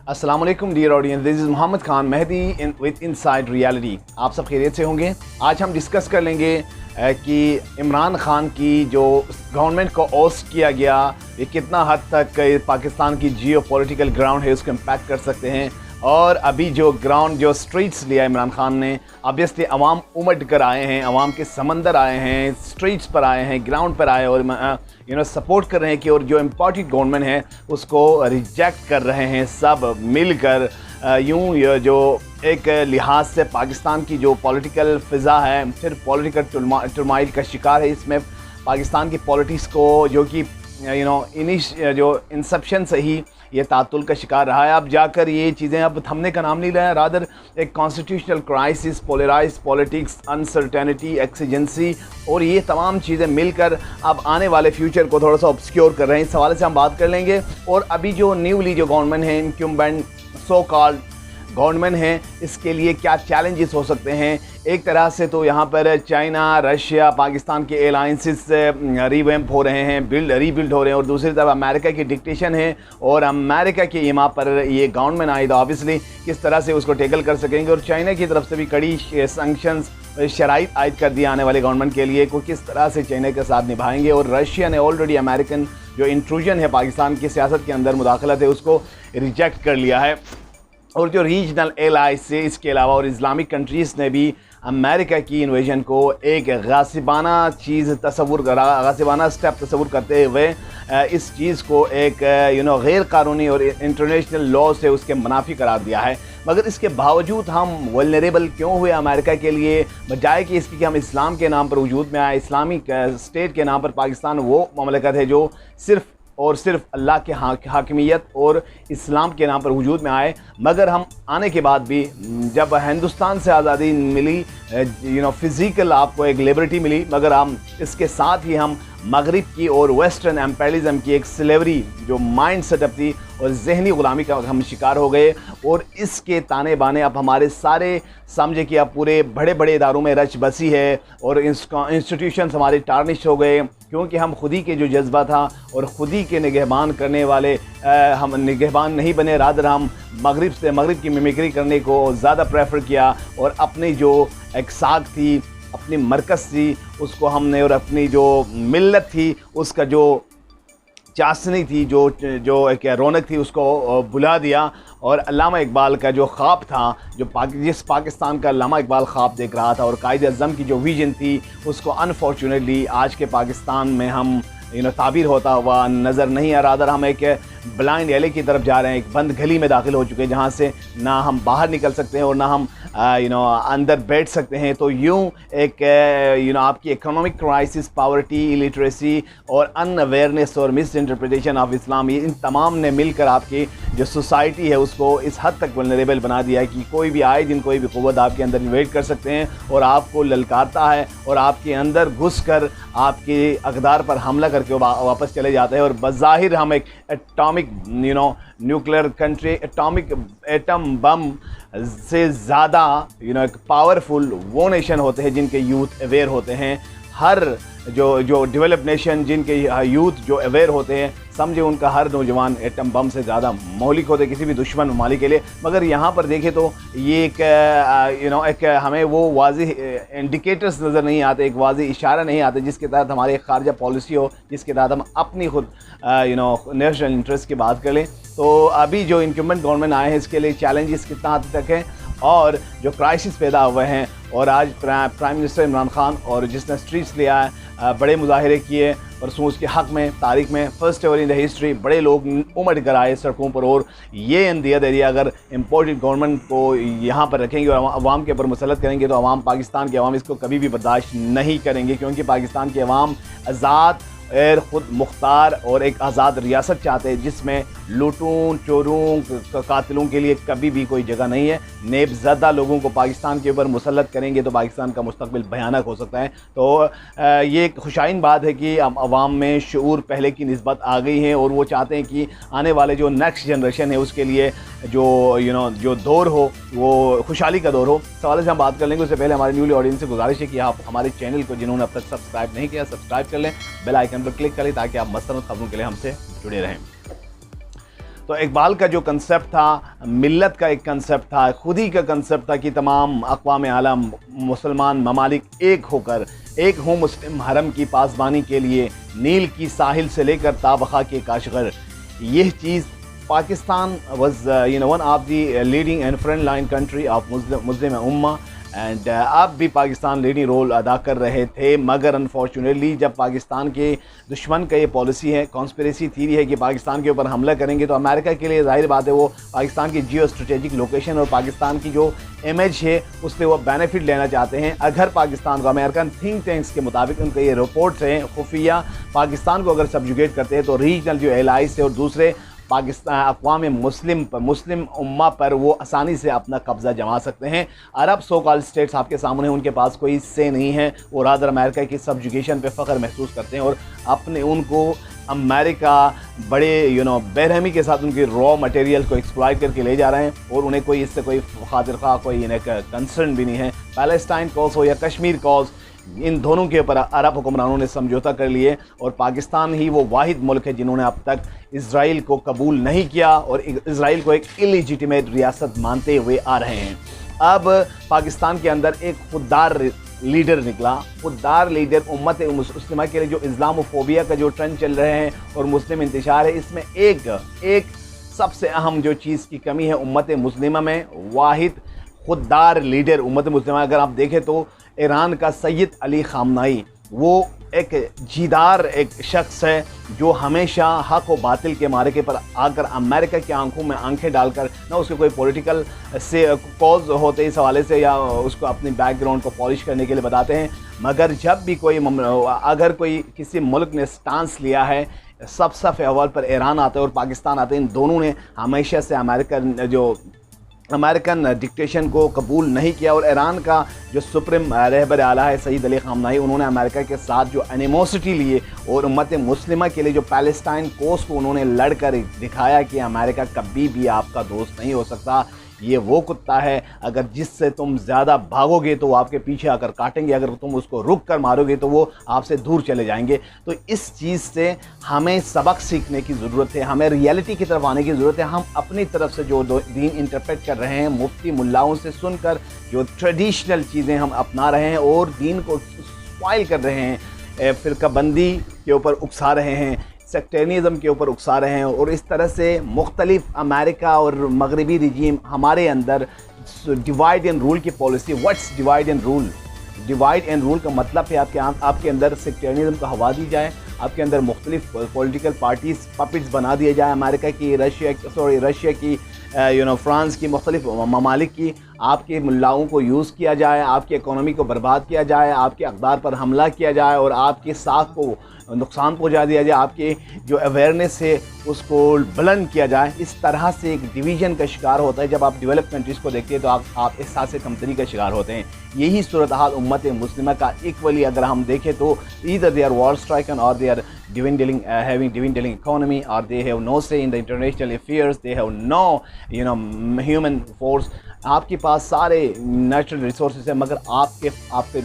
अस्सलाम वालेकुम dear audience, this is Mohammad Khan Mehdi with Inside Reality. आप सब खैरियत से होंगे। आज हम डिस्कस कर लेंगे कि इमरान खान की जो गवर्नमेंट को ओस्ट किया गया, ये कितना हद तक पाकिस्तान की जियो पॉलिटिकल ग्राउंड है उसको इम्पैक्ट कर सकते हैं। और अभी जो ग्राउंड जो स्ट्रीट्स लिया इमरान खान ने, ऑब्वियसली अवाम उमड़ कर आए हैं, अवाम के समंदर आए हैं, स्ट्रीट्स पर आए हैं, ग्राउंड पर आए और सपोर्ट कर रहे हैं कि और जो इम्पोर्टेंट गवर्नमेंट है उसको रिजेक्ट कर रहे हैं सब मिलकर। यूँ जो एक लिहाज से पाकिस्तान की जो पॉलिटिकल फ़िज़ा है सिर्फ पॉलिटिकल टर्माइल का शिकार है। इसमें पाकिस्तान की पॉलिटिक्स को जो कि जो इंसेप्शन से ही ये तातुल का शिकार रहा है, अब जाकर ये चीज़ें अब थमने का नाम नहीं रहा है। रादर एक constitutional crisis, polarise politics, uncertainty, exigency और ये तमाम चीज़ें मिलकर अब आने वाले फ्यूचर को थोड़ा सा ऑब्सक्योर कर रहे हैं। इस हवाले से हम बात कर लेंगे। और अभी जो न्यूली जो गवर्नमेंट है, इनक्यूम्बेंट सो कॉल्ड गवर्नमेंट है, इसके लिए क्या चैलेंजेस हो सकते हैं। एक तरह से तो यहाँ पर चाइना, रशिया, पाकिस्तान के अलायंसेस रीवैम्प हो रहे हैं, रीबिल्ड हो रहे हैं, और दूसरी तरफ अमेरिका की डिक्टेशन है और अमेरिका की ईमा पर ये गवर्नमेंट आई तो ऑब्वियसली किस तरह से उसको टेकल कर सकेंगे। और चाइना की तरफ से भी कड़ी सैंक्शंस शराइत आयद कर दिया आने वाले गवर्नमेंट के लिए को किस तरह से चाइना के साथ निभाएंगे। और रशिया ने ऑलरेडी अमेरिकन जो इंट्रूजन है पाकिस्तान की सियासत के अंदर, मुदाखलत है, उसको रिजेक्ट कर लिया है। और जो रीजनल एलाइज से इसके अलावा और इस्लामिक कंट्रीज़ ने भी अमेरिका की इन्वेजन को एक गासिबाना चीज़ तस्वुर करा, गासिबाना स्टेप तस्वुर करते हुए इस चीज़ को एक गैर कानूनी और इंटरनेशनल लॉ से उसके मुनाफी करार दिया है। मगर इसके बावजूद हम वल्नरेबल क्यों हुए अमेरिका के लिए, बजाय कि इसकी कि हम इस्लाम के नाम पर वजूद में आए, इस्लामिक स्टेट के नाम पर पाकिस्तान वो ममलकत है जो सिर्फ़ और सिर्फ अल्लाह के हाकिमियत और इस्लाम के नाम पर वजूद में आए। मगर हम आने के बाद भी जब हिंदुस्तान से आज़ादी मिली, फ़िज़िकल आपको एक लिबर्टी मिली, मगर हम इसके साथ ही हम मगरिब की और वेस्टर्न एम्पेरिज्म की एक स्लेवरी जो माइंड सेटअप थी और जहनी ग़ुलामी का हम शिकार हो गए। और इसके ताने बाने अब हमारे सारे समझे कि अब पूरे बड़े बड़े इदारों में रच बसी है और इंस्टीट्यूशंस हमारे टार्निश हो गए, क्योंकि हम खुदी के जो जज्बा था और ख़ुदी के निगहबान करने वाले हम निगहबान नहीं बने। रादर हम मगरिब की मिमिक्री करने को ज़्यादा प्रेफर किया और अपनी जो एक साख थी, अपनी मरकज़ थी, उसको हमने और अपनी जो मिल्लत थी उसका जो चाशनी थी, जो एक रौनक थी, उसको बुला दिया। और अल्लामा इकबाल का जो ख्वाब था, जिस पाकिस्तान का अल्लामा इकबाल ख्वाब देख रहा था और कायद अज़म की जो विजन थी, उसको अनफॉर्चुनेटली आज के पाकिस्तान में हम ताबीर होता हुआ नज़र नहीं आ रहा। हम एक ब्लाइंड एले की तरफ जा रहे हैं, एक बंद गली में दाखिल हो चुके हैं जहाँ से ना हम बाहर निकल सकते हैं और ना हम अंदर बैठ सकते हैं। तो यूँ एक आपकी इकोनॉमिक क्राइसिस, पावर्टी, इलिटरेसी और अनअवेयरनेस और मिस इंटरप्रिटेशन ऑफ इस्लाम, ये इन तमाम ने मिलकर आपकी जो सोसाइटी है उसको इस हद तक वल्नरेबल बना दिया है कि कोई भी आए दिन कोई भी क़ुव्वत आपके अंदर इन्वेड कर सकते हैं और आपको ललकारता है और आपके अंदर घुस कर आपके अक़दार पर हमला करके वापस चले जाते हैं। और बज़ाहिर हम एक atomic nuclear country, atom bomb से ज़्यादा एक पावरफुल वो नेशन होते हैं जिनके यूथ अवेयर होते हैं। हर जो डेवलप नेशन जिनके यूथ जो अवेयर होते हैं, समझे उनका हर नौजवान एटम बम से ज़्यादा मौलिक होते किसी भी दुश्मन ममालिक के लिए। मगर यहाँ पर देखें तो ये एक हमें वो वाज़िह इंडिकेटर्स नज़र नहीं आते, एक वाज़िह इशारा नहीं आते जिसके तहत हमारे खारजा पॉलिसी हो, जिसके तहत हम अपनी खुद नेशनल इंटरेस्ट की बात कर लें। तो अभी जो इनकम्बेंट गवर्नमेंट आए हैं इसके लिए चैलेंजेस कितना हद तक हैं और जो क्राइसिस पैदा हुए हैं। और आज प्राइम मिनिस्टर इमरान खान और जिसने स्ट्रीट्स लिया है, बड़े मुजाहिरे किए परसों उसके हक़ में, तारीख में first ever in the history बड़े लोग उमड़ कर आए सड़कों पर। और ये इन दिया एरिया अगर इम्पोर्टेंट गवर्नमेंट को यहाँ पर रखेंगे और अवाम के ऊपर मुसलत करेंगे तो अवाम, पाकिस्तान के अवाम इसको कभी भी बर्दाश्त नहीं करेंगे, क्योंकि पाकिस्तान के अवाम आज़ाद, खुद मुख्तार और एक आज़ाद रियासत चाहते हैं जिसमें लूटूं, चोरों, कातिलों के लिए कभी भी कोई जगह नहीं है। नेबज़दा लोगों को पाकिस्तान के ऊपर मुसल्लत करेंगे तो पाकिस्तान का मुस्तकबिल भयानक हो सकता है। तो ये एक खुशाइन बात है कि अवाम में शऊर पहले की निस्बत आ गई है और वो चाहते हैं कि आने वाले जो नेक्स्ट जनरेशन है उसके लिए जो दौर हो वो खुशहाली का दौर हो। सवाल से हम बात कर लेंगे, उससे पहले हमारे न्यूली ऑडियंस से गुजारिश है कि आप हमारे चैनल को जिन्होंने अब तक सब्सक्राइब नहीं किया सब्सक्राइब कर लें, बेल आइकन पर क्लिक करें ताकि आप मसलन खबरों के लिए हमसे जुड़े रहें। तो इकबाल का जो कंसेप्ट था, मिल्लत का एक कंसेप्ट था, खुदी का कंसेप्ट था कि तमाम अक़वाम आलम मुसलमान ममालिक एक होकर एक हों मुस्लिम हरम की पासबानी के लिए, नील की साहिल से लेकर ताबखा के काशगर। यह चीज़ Pakistan was one of the leading and front line country of Muslim उम्मा एंड अब भी पाकिस्तान लीडिंग रोल अदा कर रहे थे। मगर अनफॉर्चुनेटली जब पाकिस्तान के दुश्मन का ये पॉलिसी है, कॉन्स्पिरेसी थीरी है कि पाकिस्तान के ऊपर हमला करेंगे, तो अमेरिका के लिए जाहिर बात है वो पाकिस्तान की जियो स्ट्रेटेजिक लोकेशन और पाकिस्तान की जो इमेज है उससे वो बेनिफिट लेना चाहते हैं। अगर पाकिस्तान को, अमेरिकन थिंक टैंक्स के मुताबिक उनके ये रिपोर्ट्स हैं खुफिया, पाकिस्तान को अगर सब्जुगेट करते हैं तो रीजनल जो एलाइज है और दूसरे पाकिस्तान अक़वाम मुस्लिम उम्मा पर वो आसानी से अपना कब्ज़ा जमा सकते हैं। अरब सो कॉल्ड स्टेट्स आपके सामने, उनके पास कोई से नहीं है, वो रादर अमेरिका की सब्जुगेशन पे फ़ख्र महसूस करते हैं और अपने उनको अमेरिका बड़े बेरहमी के साथ उनके रॉ मटेरियल को एक्सप्लॉइट करके ले जा रहे हैं और उन्हें कोई इससे कोई खातिर खा कोई इन्हें कंसर्न भी नहीं है। पैलेस्टाइन कॉज हो या कश्मीर कॉज, इन दोनों के ऊपर अरब हुक्मरानों ने समझौता कर लिए और पाकिस्तान ही वो वाहिद मुल्क है जिन्होंने अब तक इसराइल को कबूल नहीं किया और इसराइल को एक इलीजिटिमेट रियासत मानते हुए आ रहे हैं। अब पाकिस्तान के अंदर एक खुददार लीडर निकला, खुददार लीडर उम्मत मुस्लिमा के लिए जो इस्लामोफोबिया का जो ट्रेंड चल रहे हैं और मुस्लिम इंतशार है, इसमें एक सबसे अहम जो चीज़ की कमी है उम्मत मुस्लिमा में, वाहिद खुददार लीडर उम्मत मुस्लिमा। अगर आप देखें तो ईरान का सैयद अली ख़ामनाई वो एक जीदार एक शख्स है जो हमेशा हक और बातिल के मारे पर आकर अमेरिका की आंखों में आंखें डालकर, ना उसके कोई पॉलिटिकल से कॉज होते इस हवाले से या उसको अपनी बैकग्राउंड को पॉलिश करने के लिए बताते हैं, मगर जब भी अगर कोई किसी मुल्क ने स्टांस लिया है सब सफ़ अव्वल पर ईरान आता है और पाकिस्तान आता है। इन दोनों ने हमेशा से अमेरिकन डिक्टेशन को कबूल नहीं किया और ईरान का जो सुप्रीम रहबर आला है सईद अली ख़ामनाई, उन्होंने अमेरिका के साथ जो एनिमोसिटी लिए और उम्मत मुस्लिमा के लिए जो पैलेस्टाइन कोस को उन्होंने लड़कर दिखाया कि अमेरिका कभी भी आपका दोस्त नहीं हो सकता। ये वो कुत्ता है अगर जिससे तुम ज़्यादा भागोगे तो वो आपके पीछे आकर काटेंगे, अगर तुम उसको रुक कर मारोगे तो वो आपसे दूर चले जाएंगे। तो इस चीज़ से हमें सबक सीखने की ज़रूरत है, हमें रियलिटी की तरफ आने की ज़रूरत है। हम अपनी तरफ से जो दीन इंटरप्रेट कर रहे हैं, मुफ्ती मुल्लाओं से सुनकर जो ट्रेडिशनल चीज़ें हम अपना रहे हैं और दीन को स्पॉइल कर रहे हैं, फ़िरकाबंदी के ऊपर उकसा रहे हैं, सेक्टेरियनिज़म के ऊपर उकसा रहे हैं और इस तरह से मुख्तलिफ अमेरिका और मगरबी रिजीम हमारे अंदर डिवाइड एंड रूल की policy. What's divide and rule? Divide and rule का मतलब है आपके अंदर सेक्टेरियनिज़म का हवा दी जाए, आपके अंदर मुख्तलिफ पॉलिटिकल पार्टीज़ पपिट्स बना दिए जाए, अमेरिका की, रशिया की, फ्रांस की, मुख्तलिफ ममालिक की, आपके मुल्लाओं को यूज़ किया जाए, आपकी इकोनॉमी को बर्बाद किया जाए, आपके अक़दार पर हमला किया जाए और आपके साख को नुकसान पहुंचा दिया जाए, आपके जो अवेयरनेस है उसको बुलंद किया जाए। इस तरह से एक डिवीज़न का शिकार होता है। जब आप डेवलप कंट्रीज़ को देखते हैं तो आप एहसास कमतरी का शिकार होते हैं। यही सूरत हाल उम्मत मुस्लिमा का इक्वली अगर हम देखें तो either they are war stricken और they are having dwindling economy or they have no say in the international affairs, they have no human force। आपके पास सारे नेचुरल रिसोर्सेज हैं मगर आपके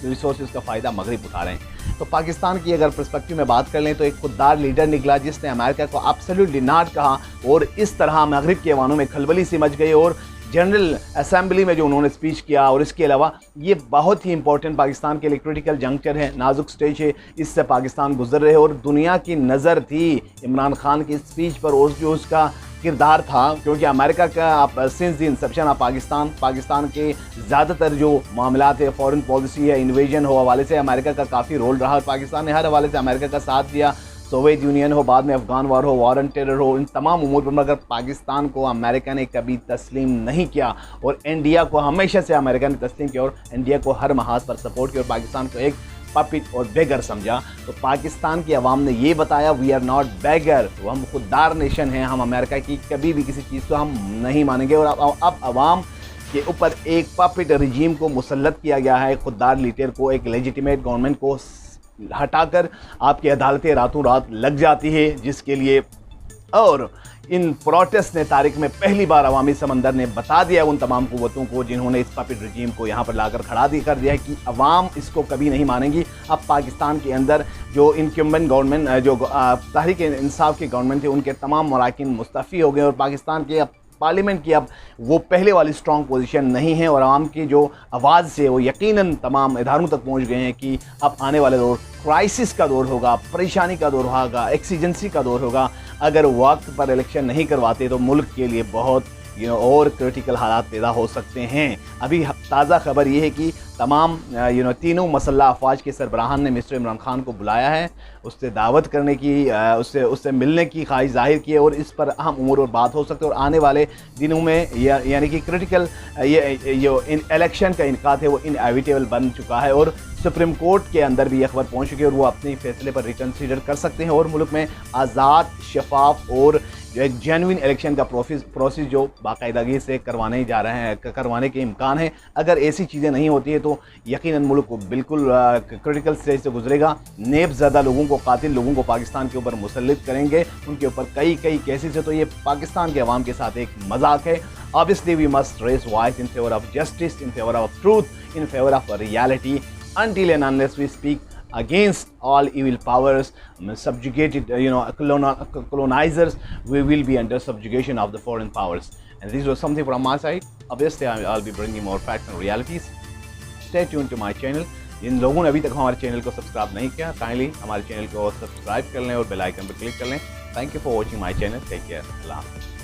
रिसोर्सेज का फ़ायदा मगरिब उठा रहे हैं। तो पाकिस्तान की अगर पर्सपेक्टिव में बात कर लें तो एक खुददार लीडर निकला जिसने अमेरिका को एब्सोल्युटली नॉट कहा और इस तरह मगरिब के ऐवानों में खलबली सी मच गई और जनरल असेंबली में जो उन्होंने स्पीच किया। और इसके अलावा ये बहुत ही इंपॉर्टेंट पाकिस्तान के लिए क्रिटिकल जंक्चर है, नाजुक स्टेज है, इससे पाकिस्तान गुजर रहे और दुनिया की नज़र थी इमरान खान की स्पीच पर और जो उसका किरदार था, क्योंकि अमेरिका का आप since the Inception of Pakistan के ज़्यादातर जो मामलात है, फॉरेन पॉलिसी है, इन्वेजन हो हवाले से अमेरिका का काफ़ी रोल रहा और पाकिस्तान ने हर हवाले से अमेरिका का साथ दिया। सोवियत यूनियन हो, बाद में अफ़गान वार हो, वार ऑन टेरर हो, इन तमाम उमूर पर मगर पाकिस्तान को अमेरिका ने कभी तस्लीम नहीं किया और इंडिया को हमेशा से अमेरिका ने तस्लीम किया और इंडिया को हर महाज पर सपोर्ट किया और पाकिस्तान को एक पपिट और बेगर समझा। तो पाकिस्तान की आवाम ने ये बताया वी आर नॉट बेगर, हम खुददार नेशन हैं, हम अमेरिका की कभी भी किसी चीज़ को हम नहीं मानेंगे। और अब आवाम के ऊपर एक पपिट रजीम को मुसल्लत किया गया है, खुददार लीडर को, एक लेजिटिमेट गवर्नमेंट को हटाकर आपकी अदालतें रातों रात लग जाती है, जिसके लिए और इन प्रोटेस्ट ने तारीख में पहली बार अवामी समंदर ने बता दिया उन तमाम कुव्वतों को जिन्होंने इस पपेट रजीम को यहाँ पर लाकर खड़ा कर दिया है कि अवाम इसको कभी नहीं मानेंगी। अब पाकिस्तान के अंदर जो इनकम्बेंट गवर्नमेंट जो तहरीक इंसाफ की गवर्नमेंट थी उनके तमाम मराकिन मुस्तफ़ी हो गए और पाकिस्तान के अब पार्लियामेंट की अब वो पहले वाली स्ट्रॉन्ग पोजीशन नहीं है और आवाम की जो आवाज़ से वो यकीनन तमाम इदारों तक पहुंच गए हैं कि अब आने वाले दौर क्राइसिस का दौर होगा, परेशानी का दौर होगा, एक्सीजेंसी का दौर होगा। अगर वक्त पर इलेक्शन नहीं करवाते तो मुल्क के लिए बहुत और क्रिटिकल हालात पैदा हो सकते हैं। अभी ताज़ा खबर ये है कि तमाम तीनों मसल्ह अफवाज के सरबराहान ने मिस्टर इमरान खान को बुलाया है, उससे दावत करने की, उससे मिलने की ख्वाहिश जाहिर की है और इस पर अहम उमूर और बात हो सकती है। और आने वाले दिनों में यानी कि क्रिटिकल जो इलेक्शन का इनकाद है वो इनएविटेबल बन चुका है और सुप्रीम कोर्ट के अंदर भी यह खबर पहुँच चुकी है और वो अपने फैसले पर रिकन्सिडर कर सकते हैं और मुल्क में आज़ाद, शफाफ और जो एक जेन्युइन इलेक्शन का प्रोसेस जो बाकायदगी से करवाने जा रहे हैं, करवाने के इम्कान है। अगर ऐसी चीज़ें नहीं होती है तो यकीनन मुल्क को बिल्कुल क्रिटिकल स्टेज से गुजरेगा। नेब ज़्यादा लोगों को, कातिल लोगों को पाकिस्तान के ऊपर मुसल्लित करेंगे, उनके ऊपर कई केसेस है। तो ये पाकिस्तान के अवाम के साथ एक मजाक है। Obviously we must raise voice in favor of justice, in favor of truth, in favor of reality. Until and unless we speak against all evil powers, subjugated, colonizers, we will be under subjugation of the foreign powers. And this was something from my side. Obviously, I'll be bringing more facts and realities. Stay tuned to my channel. जिन लोगों ने अभी तक हमारे channel को subscribe नहीं किया, kindly हमारे channel को सब्सक्राइब कर लें और बेल आइकन पर क्लिक कर लें। Thank you for watching my channel. Take care. अल्लाह हाफ़िज़।